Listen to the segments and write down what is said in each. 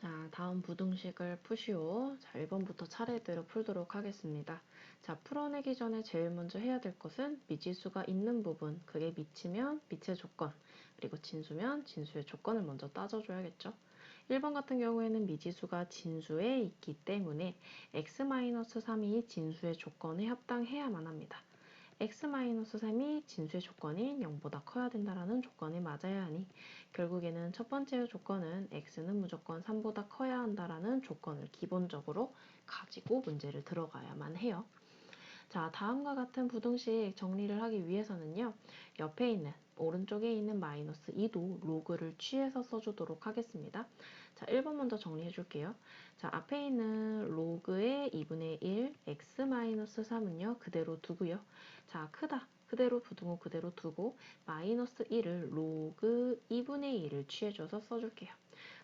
자, 다음 부등식을 푸시오. 자, 1번부터 차례대로 풀도록 하겠습니다. 자, 풀어내기 전에 제일 먼저 해야 될 것은 미지수가 있는 부분, 그게 미치면 미치의 조건, 그리고 진수면 진수의 조건을 먼저 따져줘야겠죠. 1번 같은 경우에는 미지수가 진수에 있기 때문에 x-3이 진수의 조건에 합당해야만 합니다. x-3이 진수의 조건인 0보다 커야 된다라는 조건이 맞아야 하니 결국에는 첫 번째 조건은 x는 무조건 3보다 커야 한다라는 조건을 기본적으로 가지고 문제를 들어가야만 해요. 자, 다음과 같은 부등식 정리를 하기 위해서는요. 옆에 있는 오른쪽에 있는 마이너스 2도 로그를 취해서 써주도록 하겠습니다. 자, 1번 먼저 정리해 줄게요. 자, 앞에 있는 로그의 2분의 1 x-3은요. 그대로 두고요. 자, 크다. 그대로 부등호 그대로 두고 마이너스 1을 로그 2분의 1을 취해줘서 써줄게요.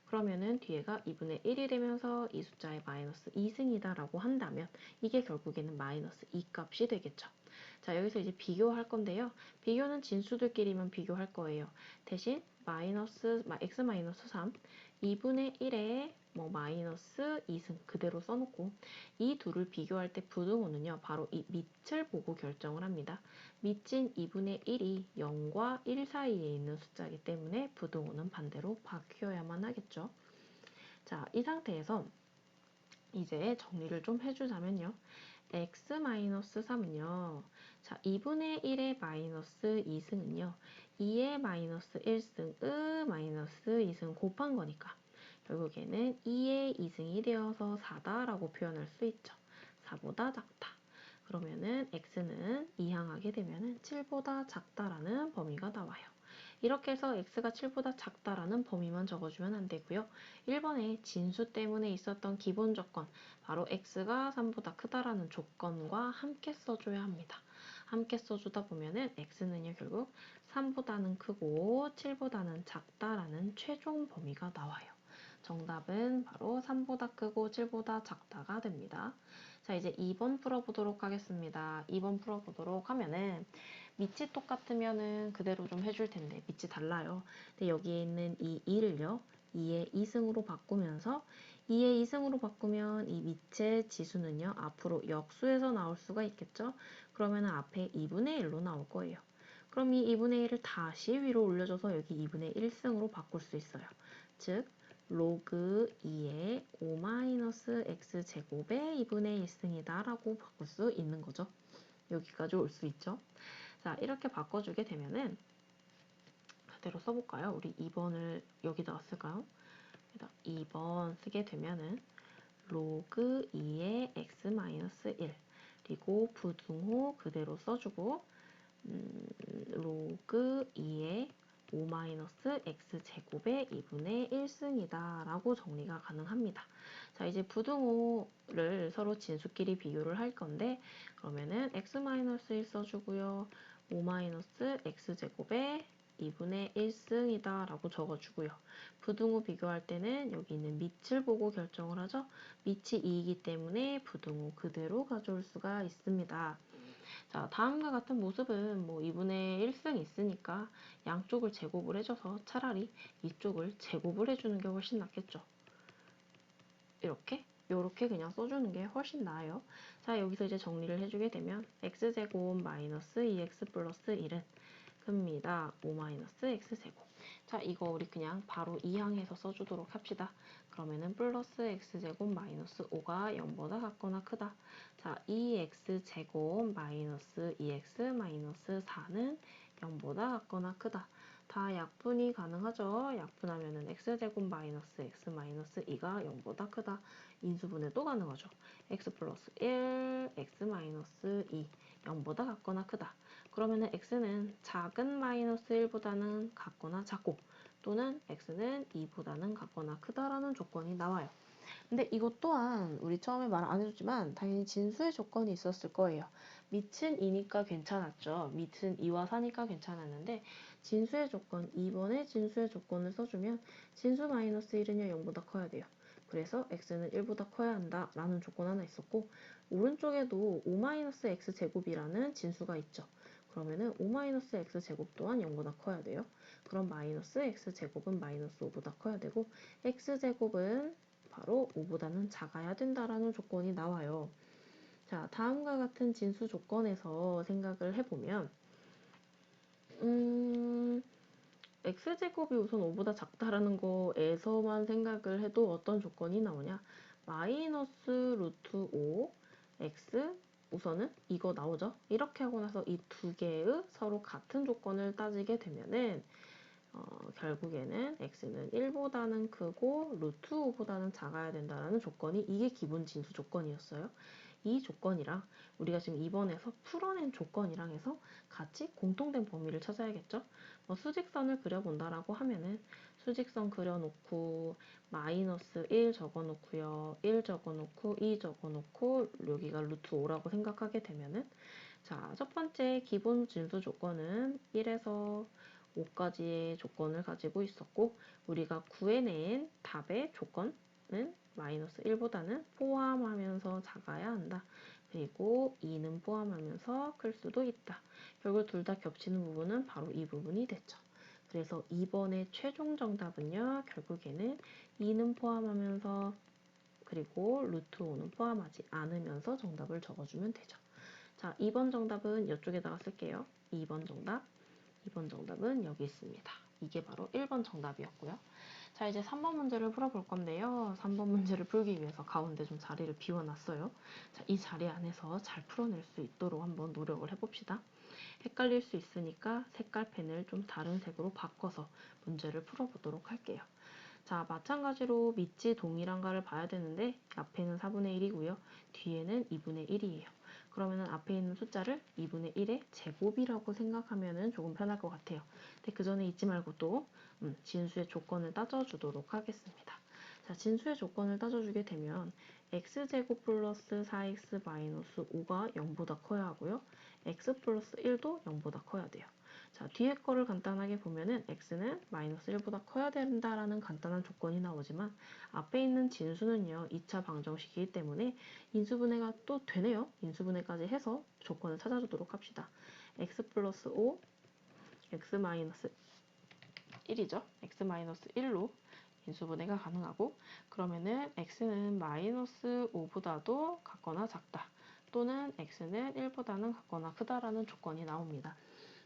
그러면은 뒤에가 2분의 1이 되면서 이 숫자의 마이너스 2승이다 라고 한다면 이게 결국에는 마이너스 2 값이 되겠죠. 자, 여기서 이제 비교할 건데요. 비교는 진수들끼리만 비교할 거예요. 대신 x-3 2분의 1에 마이너스 2승 그대로 써놓고 이 둘을 비교할 때 부등호는요. 바로 이 밑을 보고 결정을 합니다. 밑인 2분의 1이 0과 1 사이에 있는 숫자이기 때문에 부등호는 반대로 바뀌어야만 하겠죠. 자, 이 상태에서 이제 정리를 좀 해주자면요. x-3은요. 자, 2분의 1의 마이너스 2승은요. 2의 마이너스 1승의 마이너스 2승 곱한 거니까 결국에는 2의 2승이 되어서 4다라고 표현할 수 있죠. 4보다 작다. 그러면은 x는 이항하게 되면은 7보다 작다라는 범위가 나와요. 이렇게 해서 x가 7보다 작다라는 범위만 적어주면 안 되고요. 1번에 진수 때문에 있었던 기본 조건, 바로 x가 3보다 크다라는 조건과 함께 써줘야 합니다. 함께 써주다 보면은 x는요 결국 3보다는 크고 7보다는 작다라는 최종 범위가 나와요. 정답은 바로 3보다 크고 7보다 작다가 됩니다. 자, 이제 2번 풀어보도록 하겠습니다. 2번 풀어보도록 하면은 밑이 똑같으면은 그대로 좀 해줄 텐데 밑이 달라요. 근데 여기에 있는 이 2를요. 2의 2승으로 바꾸면서 2의 2승으로 바꾸면 이 밑의 지수는요. 앞으로 역수에서 나올 수가 있겠죠. 그러면 앞에 2분의 1로 나올 거예요. 그럼 이 2분의 1을 다시 위로 올려줘서 여기 2분의 1승으로 바꿀 수 있어요. 즉 로그 2의 5-x제곱의 2분의 1승이다 라고 바꿀 수 있는 거죠. 여기까지 올 수 있죠. 자, 이렇게 바꿔주게 되면은 그대로 써볼까요? 우리 2번을 여기다가 쓸까요? 2번 쓰게 되면은 로그 2의 x-1 그리고 부등호 그대로 써주고 로그 2의 5-x제곱의 2분의 1승이다 라고 정리가 가능합니다. 자, 이제 부등호를 서로 진수끼리 비교를 할 건데 그러면은 x-1 써주고요. 5-x제곱의 2분의 1승이다 라고 적어주고요. 부등호 비교할 때는 여기 있는 밑을 보고 결정을 하죠. 밑이 2이기 때문에 부등호 그대로 가져올 수가 있습니다. 자, 다음과 같은 모습은 2분의 1승 있으니까 양쪽을 제곱을 해줘서 차라리 이쪽을 제곱을 해주는 게 훨씬 낫겠죠. 요렇게 그냥 써주는 게 훨씬 나아요. 자, 여기서 이제 정리를 해주게 되면 x제곱 마이너스 2x 플러스 1은 큽니다. 5-x제곱. 자, 이거 우리 그냥 바로 이항해서 써주도록 합시다. 그러면은 플러스 x제곱 마이너스 5가 0보다 같거나 크다. 자, 2x제곱 마이너스 2x 마이너스 4는 0보다 같거나 크다. 다 약분이 가능하죠. 약분하면은 x제곱 마이너스 x 마이너스 2가 0보다 크다. 인수분해도 가능하죠. x 플러스 1, x 마이너스 2, 0보다 같거나 크다. 그러면은 x는 작은 마이너스 1보다는 같거나 작고 또는 x는 2보다는 같거나 크다라는 조건이 나와요. 근데 이것 또한 우리 처음에 말 안 해줬지만 당연히 진수의 조건이 있었을 거예요. 밑은 2니까 괜찮았죠. 밑은 2와 4니까 괜찮았는데 진수의 조건, 2번의 진수의 조건을 써주면 진수 마이너스 1은요 0보다 커야 돼요. 그래서 x는 1보다 커야 한다 라는 조건 하나 있었고 오른쪽에도 5-x제곱이라는 진수가 있죠. 그러면은 5-x제곱 또한 0보다 커야 돼요. 그럼 마이너스 x제곱은 마이너스 5보다 커야 되고 x제곱은 바로 5보다는 작아야 된다라는 조건이 나와요. 자, 다음과 같은 진수 조건에서 생각을 해보면 x제곱이 우선 5보다 작다라는 거에서만 생각을 해도 어떤 조건이 나오냐? 마이너스 루트 5 x 우선은 이거 나오죠? 이렇게 하고 나서 이 두 개의 서로 같은 조건을 따지게 되면은 결국에는 x는 1보다는 크고 루트 5보다는 작아야 된다는 조건이 이게 기본 진수 조건이었어요. 이 조건이랑 우리가 지금 이번에서 풀어낸 조건이랑 해서 같이 공통된 범위를 찾아야겠죠. 수직선을 그려본다라고 하면은 수직선 그려놓고 마이너스 1 적어놓고요. 1 적어놓고 2 적어놓고 여기가 루트 5라고 생각하게 되면은 자, 첫 번째 기본 진수 조건은 1에서 5까지의 조건을 가지고 있었고 우리가 구해낸 답의 조건은 마이너스 1보다는 포함하면서 작아야 한다. 그리고 2는 포함하면서 클 수도 있다. 결국 둘 다 겹치는 부분은 바로 이 부분이 됐죠. 그래서 2번의 최종 정답은요. 결국에는 2는 포함하면서 그리고 루트 5는 포함하지 않으면서 정답을 적어주면 되죠. 자, 2번 정답은 이쪽에다가 쓸게요. 2번 정답. 2번 정답은 여기 있습니다. 이게 바로 1번 정답이었고요. 자, 이제 3번 문제를 풀어볼 건데요. 3번 문제를 풀기 위해서 가운데 좀 자리를 비워놨어요. 자, 이 자리 안에서 잘 풀어낼 수 있도록 한번 노력을 해봅시다. 헷갈릴 수 있으니까 색깔 펜을 좀 다른 색으로 바꿔서 문제를 풀어보도록 할게요. 자, 마찬가지로 밑이 동일한가를 봐야 되는데 앞에는 4분의 1이고요. 뒤에는 2분의 1이에요. 그러면은 앞에 있는 숫자를 2분의 1의 제곱이라고 생각하면은 조금 편할 것 같아요. 근데 그 전에 잊지 말고 또 진수의 조건을 따져주도록 하겠습니다. 자, 진수의 조건을 따져주게 되면 x제곱 플러스 4x 마이너스 5가 0보다 커야 하고요. x 플러스 1도 0보다 커야 돼요. 자, 뒤에 거를 간단하게 보면은 x는 마이너스 1보다 커야 된다라는 간단한 조건이 나오지만 앞에 있는 진수는요. 2차 방정식이기 때문에 인수분해가 또 되네요. 인수분해까지 해서 조건을 찾아주도록 합시다. x 플러스 5, x 마이너스 1이죠. x 마이너스 1로 인수분해가 가능하고 그러면은 x는 마이너스 5보다도 같거나 작다. 또는 x는 1보다는 같거나 크다라는 조건이 나옵니다.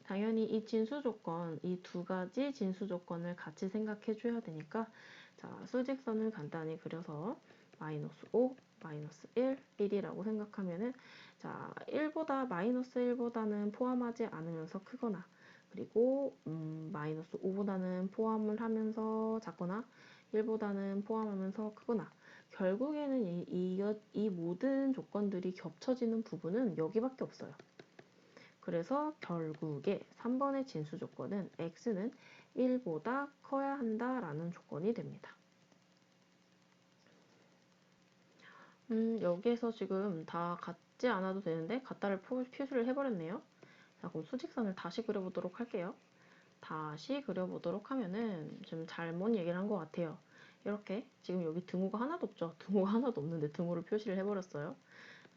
당연히 이 진수 조건, 이 두 가지 진수 조건을 같이 생각해 줘야 되니까 자, 수직선을 간단히 그려서 마이너스 5, 마이너스 1, 1이라고 생각하면은 자, 1보다 마이너스 1보다는 포함하지 않으면서 크거나 그리고 마이너스 5보다는 포함을 하면서 작거나 1보다는 포함하면서 크거나 결국에는 이 모든 조건들이 겹쳐지는 부분은 여기밖에 없어요. 그래서 결국에 3번의 진수 조건은 x는 1보다 커야 한다라는 조건이 됩니다. 여기에서 지금 다 같지 않아도 되는데 같다를 표시를 해버렸네요. 자, 그럼 수직선을 다시 그려보도록 할게요. 다시 그려보도록 하면은 좀 잘못 얘기를 한 것 같아요. 이렇게 지금 여기 등호가 하나도 없죠. 등호가 하나도 없는데 등호를 표시를 해버렸어요.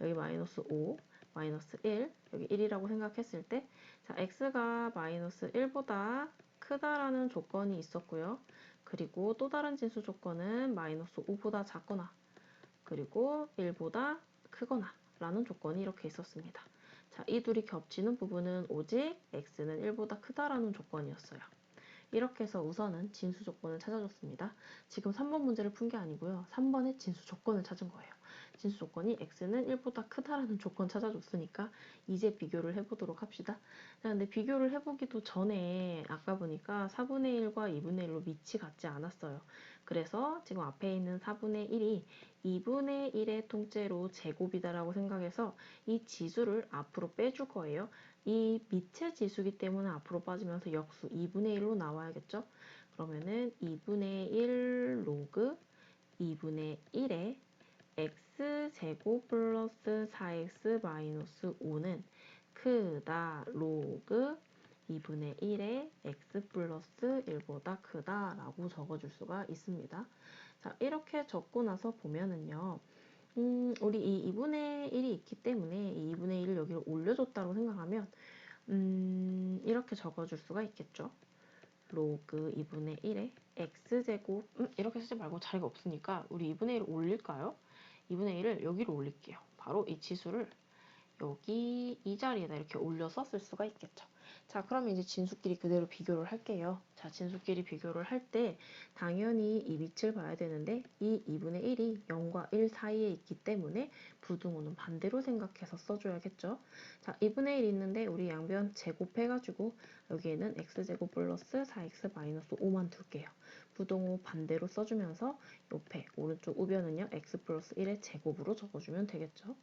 여기 마이너스 5, 마이너스 1, 여기 1이라고 생각했을 때 자, x가 마이너스 1보다 크다라는 조건이 있었고요. 그리고 또 다른 진수 조건은 마이너스 5보다 작거나 그리고 1보다 크거나 라는 조건이 이렇게 있었습니다. 자, 이 둘이 겹치는 부분은 오직 x는 1보다 크다라는 조건이었어요. 이렇게 해서 우선은 진수 조건을 찾아줬습니다. 지금 3번 문제를 푼 게 아니고요. 3번의 진수 조건을 찾은 거예요. 진수 조건이 x는 1보다 크다라는 조건 찾아줬으니까 이제 비교를 해보도록 합시다. 자, 근데 비교를 해보기도 전에 아까 보니까 4분의 1과 2분의 1로 밑이 같지 않았어요. 그래서 지금 앞에 있는 4분의 1이 2분의 1의 통째로 제곱이다라고 생각해서 이 지수를 앞으로 빼줄 거예요. 이 밑의 지수기 때문에 앞으로 빠지면서 역수 2분의 1로 나와야겠죠? 그러면은 2분의 1 로그 2분의 1에 x제곱 플러스 4x 마이너스 5는 크다 로그 2분의 1에 x 플러스 1보다 크다 라고 적어줄 수가 있습니다. 자, 이렇게 적고 나서 보면은요. 우리 이 2분의 1이 있기 때문에 이 2분의 1을 여기로 올려줬다고 생각하면 이렇게 적어줄 수가 있겠죠. 로그 2분의 1에 x제곱 이렇게 쓰지 말고 자리가 없으니까 우리 2분의 1을 올릴까요? 2분의 1을 여기로 올릴게요. 바로 이 치수를 여기 이 자리에다 이렇게 올려서 쓸 수가 있겠죠. 자, 그러면 이제 진수끼리 그대로 비교를 할게요. 자, 진수끼리 비교를 할 때 당연히 이 밑을 봐야 되는데 이 2분의 1이 0과 1 사이에 있기 때문에 부등호는 반대로 생각해서 써줘야겠죠. 자, 2분의 1 있는데 우리 양변 제곱해가지고 여기에는 x제곱 플러스 4x 마이너스 5만 둘게요. 부등호 반대로 써주면서 옆에 오른쪽 우변은요 x 플러스 1의 제곱으로 적어주면 되겠죠.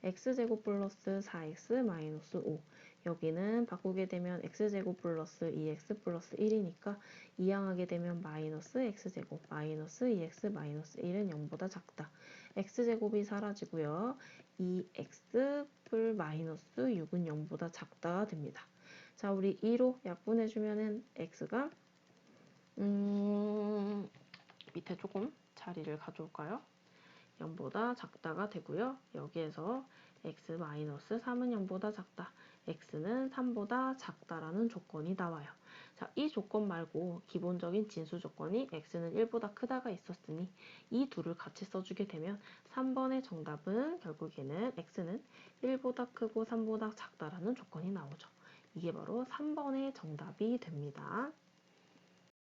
x제곱 플러스 4x 마이너스 5 여기는 바꾸게 되면 x제곱 플러스 2x 플러스 1이니까 이항하게 되면 마이너스 x제곱 마이너스 2x 마이너스 1은 0보다 작다. x제곱이 사라지고요. 2x 풀 마이너스 6은 0보다 작다 됩니다. 자, 우리 2로 약분해주면은 x가 밑에 조금 자리를 가져올까요? 0보다 작다가 되고요. 여기에서 x-3은 0보다 작다. x는 3보다 작다라는 조건이 나와요. 자, 이 조건 말고 기본적인 진수 조건이 x는 1보다 크다가 있었으니 이 둘을 같이 써주게 되면 3번의 정답은 결국에는 x는 1보다 크고 3보다 작다라는 조건이 나오죠. 이게 바로 3번의 정답이 됩니다.